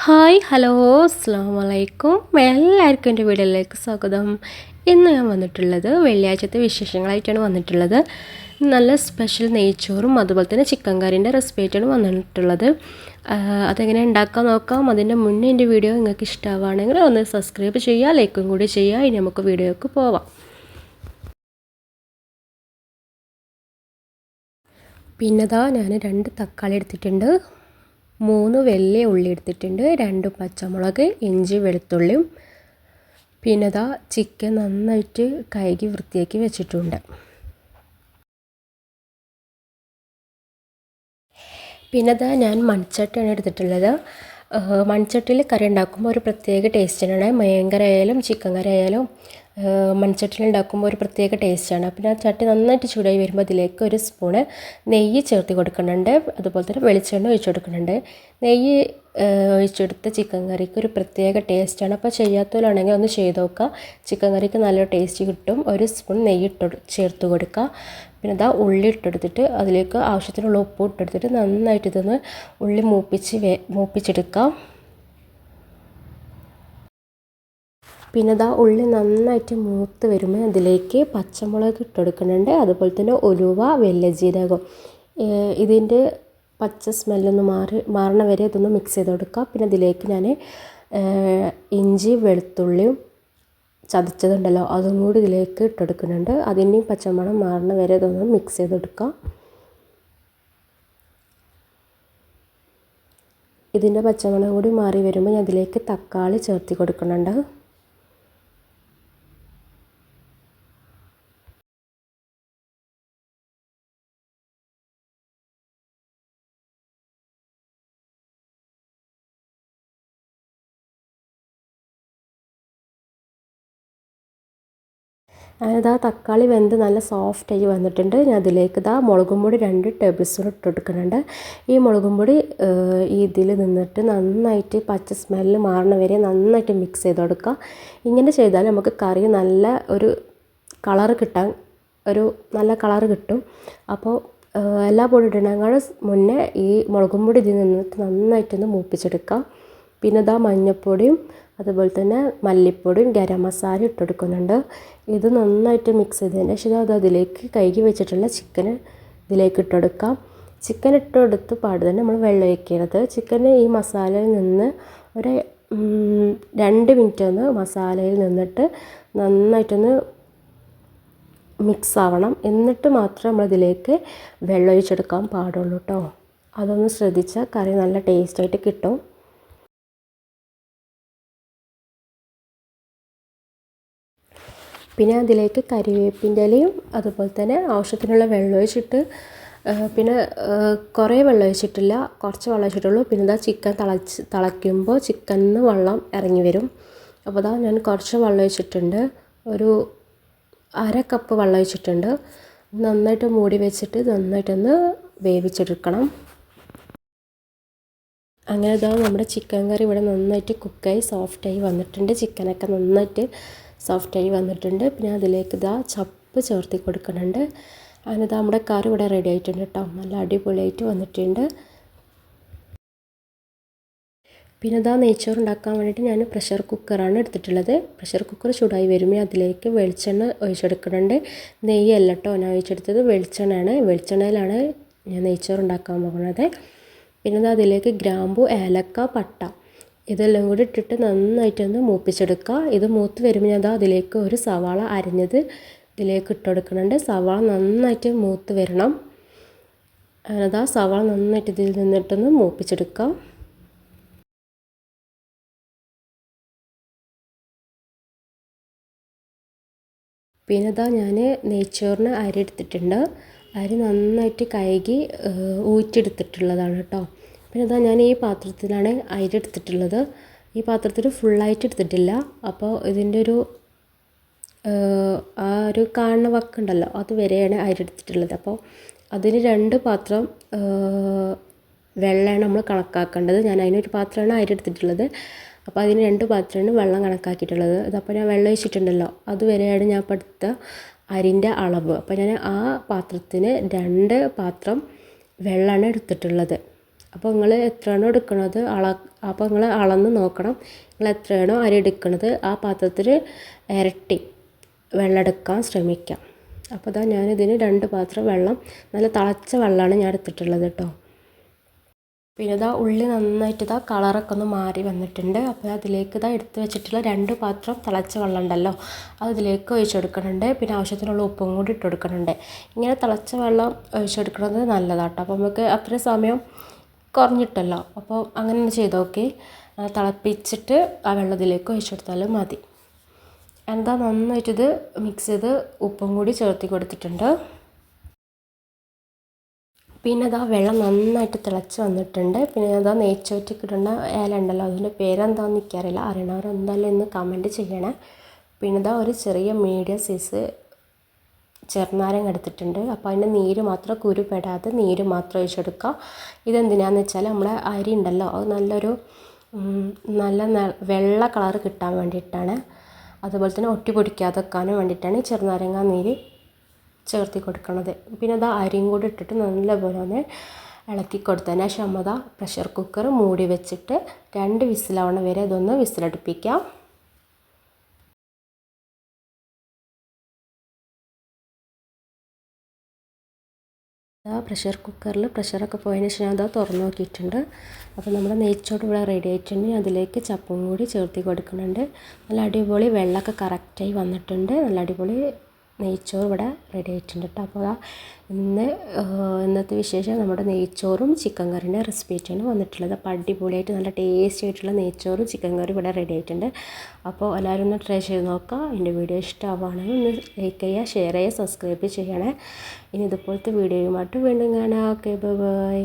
Hi hello അസ്സലാമു അലൈക്കും എല്ലാവർക്കും എൻ്റെ വീഡിയോയിലേക്ക് സ്വാഗതം. ഇന്ന് ഞാൻ വന്നിട്ടുള്ളത് വെള്ളിയാഴ്ചത്തെ വിശേഷങ്ങളായിട്ടാണ് വന്നിട്ടുള്ളത്. നല്ല സ്പെഷ്യൽ നെയ്ച്ചോറും അതുപോലെ തന്നെ ചിക്കൻ കറിൻ്റെ റെസിപ്പി ആയിട്ടാണ് വന്നിട്ടുള്ളത്. അതെങ്ങനെ ഉണ്ടാക്കാൻ നോക്കാം. അതിൻ്റെ മുന്നേ എൻ്റെ വീഡിയോ നിങ്ങൾക്ക് ഇഷ്ടമാവുകയാണെങ്കിൽ ഒന്ന് സബ്സ്ക്രൈബ് ചെയ്യുക, ലൈക്കും കൂടി ചെയ്യുക. ഇനി നമുക്ക് വീഡിയോയ്ക്ക് പോവാം. പിന്നെതാ ഞാൻ 2 തക്കാളി എടുത്തിട്ടുണ്ട്, 3 വലിയ ഉള്ളി എടുത്തിട്ടുണ്ട്, 2 പച്ചമുളക്, ഇഞ്ചി വെളുത്തുള്ളിയും, പിന്നെ ഇതാ ചിക്കൻ നന്നായിട്ട് കഴുകി വൃത്തിയാക്കി വെച്ചിട്ടുണ്ട്. പിന്നെ ഇതാ ഞാൻ മൺചട്ടിയാണ് എടുത്തിട്ടുള്ളത്. മൺചട്ടിയിൽ കറി ഉണ്ടാക്കുമ്പോൾ ഒരു പ്രത്യേക ടേസ്റ്റിനാണ്. മീൻ ആയാലും ചിക്കൻ കറി ആയാലും മൺചട്ടിയിൽ ഉണ്ടാക്കുമ്പോൾ ഒരു പ്രത്യേക ടേസ്റ്റാണ്. പിന്നെ ആ ചട്ടി നന്നായിട്ട് ചൂടായി വരുമ്പോൾ അതിലേക്ക് ഒരു സ്പൂണ് നെയ്യ് ചേർത്ത് കൊടുക്കുന്നുണ്ട്. അതുപോലെ തന്നെ വെളിച്ചെണ്ണ ഒഴിച്ച് കൊടുക്കുന്നുണ്ട്. നെയ്യ് ഒഴിച്ചെടുത്ത ചിക്കൻ കറിക്ക് ഒരു പ്രത്യേക ടേസ്റ്റാണ്. അപ്പോൾ ചെയ്യാത്തവരാണെങ്കിൽ ഒന്ന് ചെയ്ത് നോക്കുക. ചിക്കൻ കറിക്ക് നല്ല ടേസ്റ്റ് കിട്ടും. ഒരു സ്പൂൺ നെയ്യ് ചേർത്ത് കൊടുക്കുക. പിന്നെ ഇതാ ഉള്ളി ഇട്ടെടുത്തിട്ട് അതിലേക്ക് ആവശ്യത്തിനുള്ള ഉപ്പ് ഇട്ടെടുത്തിട്ട് നന്നായിട്ട് ഇതൊന്ന് ഉള്ളി മൂപ്പിച്ചെടുക്കാം. പിന്നെ ഇതാ ഉള്ളി നന്നായിട്ട് മൂത്ത് വരുമ്പോൾ അതിലേക്ക് പച്ചമുളക് ഇട്ടെടുക്കുന്നുണ്ട്. അതുപോലെ തന്നെ ഉലുവ, വലിയ ജീരകം, ഇതിൻ്റെ പച്ച സ്മെല്ലൊന്ന് മാറണ വരെ ഇതൊന്ന് മിക്സ് ചെയ്ത് കൊടുക്കുക. പിന്നെ ഇതിലേക്ക് ഞാൻ ഇഞ്ചി വെളുത്തുള്ളിയും ചതച്ചതുണ്ടല്ലോ അതും കൂടി ഇതിലേക്ക് ഇട്ടെടുക്കുന്നുണ്ട്. അതിൻ്റെയും പച്ചമണം മാറണ വരെ ഇതൊന്ന് മിക്സ് ചെയ്തെടുക്കാം. ഇതിൻ്റെ പച്ചമണം കൂടി മാറി വരുമ്പോൾ ഞാൻ അതിലേക്ക് തക്കാളി ചേർത്ത് കൊടുക്കുന്നുണ്ട്. അതാ തക്കാളി വെന്ത് നല്ല സോഫ്റ്റായി വന്നിട്ടുണ്ട്. ഞാൻ അതിലേക്ക് മുളകും പൊടി 2 ടേബിൾ സ്പൂൺ ഇട്ട് കൊടുക്കുന്നുണ്ട്. ഈ മുളകും പൊടി ഇതിൽ നിന്നിട്ട് നന്നായിട്ട് പച്ച സ്മെല്ല് മാറണ വരെ നന്നായിട്ട് മിക്സ് ചെയ്ത് കൊടുക്കുക. ഇങ്ങനെ ചെയ്താൽ നമുക്ക് കറി നല്ല ഒരു കളറ് കിട്ടാൻ നല്ല കളറ് കിട്ടും. അപ്പോൾ എല്ലാ പൊടി ഇടുന്നതിനേക്കാൾ മുന്നേ ഈ മുളകും പൊടി ഇതിൽ നിന്നിട്ട് നന്നായിട്ടൊന്ന് മൂപ്പിച്ചെടുക്കാം. പിന്നെ മഞ്ഞൾപ്പൊടിയും അതുപോലെ തന്നെ മല്ലിപ്പൊടിയും ഗരം മസാല ഇട്ട് കൊടുക്കുന്നുണ്ട്. ഇത് നന്നായിട്ട് മിക്സ് ചെയ്തതിന് ശേഷം അതിലേക്ക് കഴുകി വെച്ചിട്ടുള്ള ചിക്കൻ ഇതിലേക്ക് ഇട്ടെടുക്കാം. ചിക്കൻ ഇട്ടെടുത്ത് പാട് തന്നെ നമ്മൾ വെള്ളം ഒഴിക്കരുത്. ചിക്കന് ഈ മസാലയിൽ നിന്ന് ഒരു 2 മിനിറ്റ് ഒന്ന് മസാലയിൽ നിന്നിട്ട് നന്നായിട്ടൊന്ന് മിക്സ് ആവണം. എന്നിട്ട് മാത്രമേ നമ്മളിതിലേക്ക് വെള്ളം ഒഴിച്ചെടുക്കാൻ പാടുള്ളൂ കേട്ടോ. അതൊന്ന് ശ്രദ്ധിച്ചാൽ കറി നല്ല ടേസ്റ്റായിട്ട് കിട്ടും. പിന്നെ അതിലേക്ക് കരിവേപ്പിൻ്റെ ഇലയും അതുപോലെ തന്നെ ആവശ്യത്തിനുള്ള വെള്ളം ഒഴിച്ചിട്ട്, പിന്നെ കുറേ വെള്ളം ഒഴിച്ചിട്ടില്ല, കുറച്ച് വെള്ളം ഒഴിച്ചിട്ടുള്ളൂ. പിന്നെ ചിക്കൻ തിളയ്ക്കുമ്പോൾ ചിക്കനിൽ നിന്ന് വെള്ളം ഇറങ്ങി വരും. അപ്പോൾ ഞാൻ കുറച്ച് വെള്ളം ഒഴിച്ചിട്ടുണ്ട്, ഒരു 1/2 കപ്പ് വെള്ളം ഒഴിച്ചിട്ടുണ്ട്. നന്നായിട്ട് മൂടി വെച്ചിട്ട് നന്നായിട്ടൊന്ന് വേവിച്ചെടുക്കണം. അങ്ങനെ നമ്മുടെ ചിക്കൻ കറി ഇവിടെ നന്നായിട്ട് കുക്കായി സോഫ്റ്റായി വന്നിട്ടുണ്ട്. ചിക്കനൊക്കെ നന്നായിട്ട് സോഫ്റ്റായി വന്നിട്ടുണ്ട്. പിന്നെ അതിലേക്ക് ചപ്പ് ചേർത്ത് കൊടുക്കുന്നുണ്ട്. അങ്ങനെ നമ്മുടെ കറി ഇവിടെ റെഡി ആയിട്ടുണ്ട് കേട്ടോ. നല്ല അടിപൊളിയായിട്ട് വന്നിട്ടുണ്ട്. പിന്നെ നെയ്ച്ചോറ് ഉണ്ടാക്കാൻ വേണ്ടിയിട്ട് ഞാൻ പ്രഷർ കുക്കറാണ് എടുത്തിട്ടുള്ളത്. പ്രഷർ കുക്കർ ചൂടായി വരുമ്പോൾ അതിലേക്ക് വെളിച്ചെണ്ണ ഒഴിച്ചെടുക്കുന്നുണ്ട്. നെയ്യല്ല കേട്ടോ ഞാൻ ഒഴിച്ചെടുത്തത്, വെളിച്ചെണ്ണയാണ്. വെളിച്ചെണ്ണയിലാണ് ഞാൻ നെയ്ച്ചോറ് ഉണ്ടാക്കാൻ പോകുന്നത്. പിന്നെ അതിലേക്ക് ഗ്രാമ്പു, ഏലക്ക, പട്ട ഇതെല്ലാം കൂടി ഇട്ടിട്ട് നന്നായിട്ടൊന്ന് മൂപ്പിച്ചെടുക്കുക. ഇത് മൂത്ത് വരുമ്പോൾ ഞാൻ അതിലേക്ക് ഒരു സവാള അരിഞ്ഞത് ഇതിലേക്ക് ഇട്ട് കൊടുക്കുന്നുണ്ട്. സവാള നന്നായിട്ട് മൂത്ത് വരണം. അങ്ങനെ സവാള നന്നായിട്ട് ഇതിൽ നിന്നിട്ടൊന്ന് മൂപ്പിച്ചെടുക്കാം. പിന്നെ ഞാൻ നെയ്ച്ചോറിന് അരി എടുത്തിട്ടുണ്ട്. അരി നന്നായിട്ട് കഴുകി ഊറ്റിയെടുത്തിട്ടുള്ളതാണ് കേട്ടോ. പിന്നെ ഞാൻ ഈ പാത്രത്തിലാണ് അരി എടുത്തിട്ടുള്ളത്. ഈ പാത്രത്തിൽ ഫുള്ളായിട്ട് എടുത്തിട്ടില്ല. അപ്പോൾ ഇതിൻ്റെ ആ ഒരു കാണുന്ന വക്കുണ്ടല്ലോ അതുവരെയാണ് അരി എടുത്തിട്ടുള്ളത്. അപ്പോൾ അതിന് 2 പാത്രം വെള്ളമാണ് നമ്മൾ കണക്കാക്കേണ്ടത്. ഞാൻ അതിനൊരു പാത്രമാണ് അരി എടുത്തിട്ടുള്ളത്. അപ്പോൾ അതിന് 2 പാത്രമാണ് വെള്ളം കണക്കാക്കിയിട്ടുള്ളത്. അതപ്പോൾ ഞാൻ വെള്ളം ഒഴിച്ചിട്ടുണ്ടല്ലോ അതുവരെയാണ് ഞാൻ ഇപ്പോൾ എടുത്ത അരിൻ്റെ അളവ്. അപ്പോൾ ഞാൻ ആ പാത്രത്തിന് 2 പാത്രം വെള്ളമാണ് എടുത്തിട്ടുള്ളത്. അപ്പോൾ നിങ്ങൾ എത്രയാണോ എടുക്കുന്നത് അപ്പോൾ നിങ്ങൾ അളന്ന് നോക്കണം. നിങ്ങൾ എത്രയാണോ അരി എടുക്കുന്നത് ആ പാത്രത്തിൽ ഇരട്ടി വെള്ളം എടുക്കാൻ ശ്രമിക്കാം. അപ്പോൾ ഇതാ ഞാനിതിന് 2 പാത്രം വെള്ളം, നല്ല തിളച്ച വെള്ളമാണ് ഞാൻ എടുത്തിട്ടുള്ളത് കേട്ടോ. പിന്നെ ഇതാ ഉള്ളി നന്നായിട്ട് ഇതാ കളറൊക്കെ ഒന്ന് മാറി വന്നിട്ടുണ്ട്. അപ്പോൾ അതിലേക്ക് ഇതാ എടുത്ത് വെച്ചിട്ടുള്ള 2 പാത്രം തിളച്ച വെള്ളം ഉണ്ടല്ലോ അത് ഇതിലേക്ക് ഒഴിച്ചെടുക്കുന്നുണ്ട്. പിന്നെ ആവശ്യത്തിനുള്ള ഉപ്പും കൂടി ഇട്ട് കൊടുക്കുന്നുണ്ട്. ഇങ്ങനെ തിളച്ച വെള്ളം ഒഴിച്ചെടുക്കുന്നത് നല്ലതാട്ടോ. അപ്പോൾ നമുക്ക് അത്രയും സമയം കുറഞ്ഞിട്ടല്ലോ. അപ്പോൾ അങ്ങനെ ഒന്ന് ചെയ്ത് നോക്കി. തിളപ്പിച്ചിട്ട് ആ വെള്ളത്തിലേക്ക് ഒഴിച്ചെടുത്താലും മതി. എന്താ നന്നായിട്ടിത് മിക്സ് ചെയ്ത് ഉപ്പും കൂടി ചേർത്തി കൊടുത്തിട്ടുണ്ട്. പിന്നെ അതാ വെള്ളം നന്നായിട്ട് തിളച്ച് വന്നിട്ടുണ്ട്. പിന്നെ അതാ നെയ്ച്ചോറ്റിക്ക് ഇടുന്ന ഇല ഉണ്ടല്ലോ, അതിൻ്റെ പേരെന്താണെന്ന് എനിക്കറിയില്ല, അറിയണവർ എന്തായാലും ഇന്ന് കമൻറ്റ് ചെയ്യണേ. പിന്നെ ഇതാ ഒരു ചെറിയ മീഡിയം സൈസ് ചെറുനാരങ്ങ എടുത്തിട്ടുണ്ട്. അപ്പോൾ അതിൻ്റെ നീര് മാത്രം, കുരു പെടാതെ നീര് മാത്രം ഒഴിച്ചെടുക്കുക. ഇതെന്തിനാണെന്ന് വെച്ചാൽ നമ്മളെ അരി ഉണ്ടല്ലോ അത് നല്ല വെള്ള കളർ കിട്ടാൻ വേണ്ടിയിട്ടാണ്. അതുപോലെ തന്നെ ഒട്ടി പൊടിക്കാതെ വെക്കാനും വേണ്ടിയിട്ടാണ് ഈ ചെറുനാരങ്ങ നീര് ചേർത്തി കൊടുക്കുന്നത്. പിന്നെ അത് അരിയും കൂടി ഇട്ടിട്ട് നല്ലപോലെ ഒന്ന് ഇളക്കി കൊടുത്തതിന് ശേഷം അതാ പ്രഷർ കുക്കർ മൂടി വെച്ചിട്ട് 2 വിസിലാവണ വരെ ഇതൊന്ന് വിസിലടുപ്പിക്കാം. പ്രഷർ കുക്കറിൽ പ്രഷറൊക്കെ പോയതിന് ശേഷം അതാ തുറന്ന് നോക്കിയിട്ടുണ്ട്. അപ്പോൾ നമ്മുടെ നെയ്ച്ചോറ് ഇവിടെ റെഡി ആയിട്ടുണ്ട്. അതിലേക്ക് ചപ്പും കൂടി ചേർത്തി കൊടുക്കുന്നുണ്ട്. നല്ല അടിപൊളി വെള്ളമൊക്കെ കറക്റ്റായി വന്നിട്ടുണ്ട്. നല്ല അടിപൊളി നെയ്ച്ചോറ് ഇവിടെ റെഡി ആയിട്ടുണ്ട് കേട്ടോ. അപ്പോൾ ഇന്നത്തെ വിശേഷം നമ്മുടെ നെയ്ച്ചോറും ചിക്കൻ കറിൻ്റെ റെസിപ്പി ആയിട്ടാണ് വന്നിട്ടുള്ളത്. അപ്പോൾ അടിപൊളിയായിട്ട് നല്ല ടേസ്റ്റി ആയിട്ടുള്ള നെയ്ച്ചോറും ചിക്കൻ കറി ഇവിടെ റെഡി ആയിട്ടുണ്ട്. അപ്പോൾ എല്ലാവരും ഒന്ന് ട്രൈ ചെയ്ത് നോക്കുക. എൻ്റെ വീഡിയോ ഇഷ്ടമാവുകയാണെങ്കിൽ ഒന്ന് ലൈക്ക് ചെയ്യുക, ഷെയർ ചെയ്യുക, സബ്സ്ക്രൈബ് ചെയ്യണേ. ഇനി ഇതുപോലത്തെ വീഡിയോയുമായിട്ട് വീണ്ടും കാണാം. Okay, bye bye.